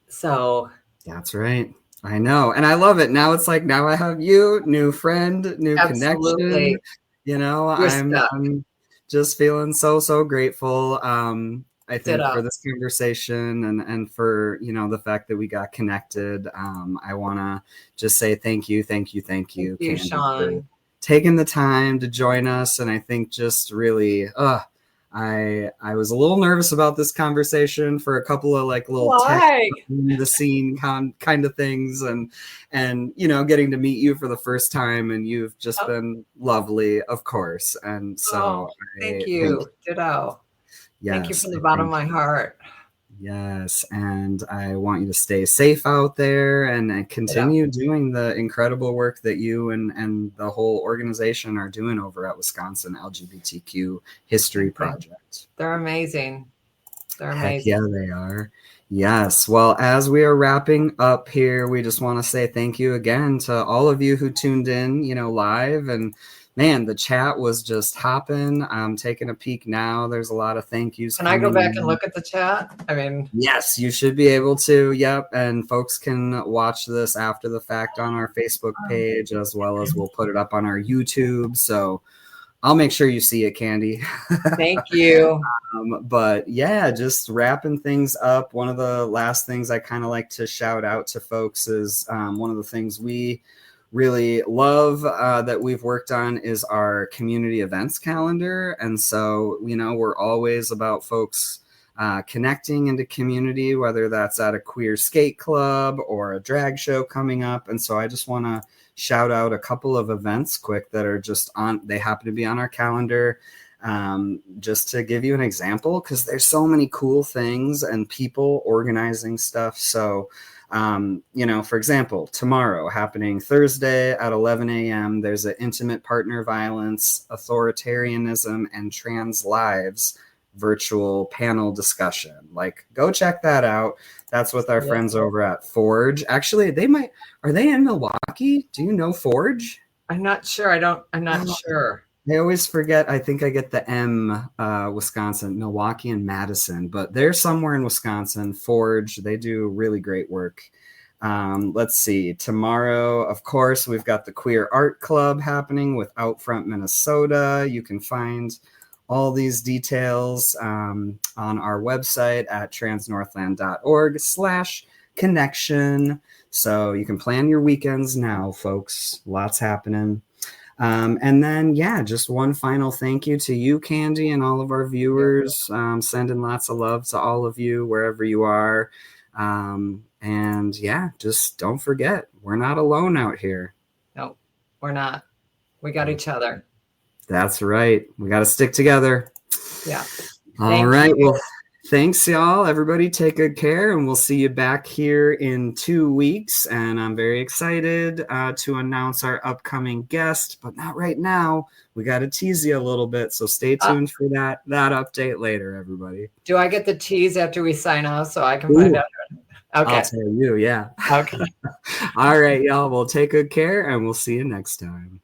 So that's right. I know. And I love it. Now it's like, now I have you, new friend, new absolutely. connection. I'm just feeling so grateful. I think for this conversation and for, the fact that we got connected. I want to just say thank you, Candi, Sean, for taking the time to join us. And I think just really, I was a little nervous about this conversation for a couple of little tech the scene kind of things, and getting to meet you for the first time, and you've just been lovely, of course. And so thank you. Ditto. Yes, thank you from the bottom of my heart. Yes, and I want you to stay safe out there and continue doing the incredible work that you and the whole organization are doing over at Wisconsin LGBTQ History Project. They're amazing. They're Heck yeah, amazing. they are. Yes. Well, as we are wrapping up here, we just want to say thank you again to all of you who tuned in, live. And man, the chat was just hopping. I'm taking a peek now. There's a lot of thank yous Can I go coming back and in. look at the chat? I mean, Yes, you should be able to. Yep. And folks can watch this after the fact on our Facebook page, as well as we'll put it up on our YouTube. So I'll make sure you see it, Candi. thank you. But yeah, just wrapping things up. One of the last things I kind of like to shout out to folks is one of the things we really love that we've worked on is our community events calendar. And so, we're always about folks connecting into community, whether that's at a queer skate club or a drag show coming up. And so I just want to shout out a couple of events quick that are just they happen to be on our calendar. Just to give you an example, because there's so many cool things and people organizing stuff. So, for example, tomorrow, happening Thursday at 11 a.m., there's an intimate partner violence, authoritarianism, and trans lives virtual panel discussion. Like, go check that out. That's with our friends over at Forge. Actually, are they in Milwaukee? Do you know Forge? I'm not sure. I'm not sure. I always forget. I think I get the M, Wisconsin, Milwaukee, and Madison, but they're somewhere in Wisconsin. Forge, they do really great work. Let's see. Tomorrow, of course, we've got the Queer Art Club happening with Outfront Minnesota. You can find all these details on our website at transnorthland.org/connection. So you can plan your weekends now, folks. Lots happening. And then, just one final thank you to you, Candi, and all of our viewers. Sending lots of love to all of you wherever you are. And just don't forget, we're not alone out here. No, we're not. We got each other. That's right. We got to stick together. Yeah. All right. Well, thanks, y'all. Everybody take good care, and we'll see you back here in 2 weeks. And I'm very excited to announce our upcoming guest, but not right now. We got to tease you a little bit, so stay tuned for that update later, everybody. Do I get the tease after we sign off so I can find out? Okay. I'll tell you, yeah. Okay. All right, y'all. Well, take good care, and we'll see you next time.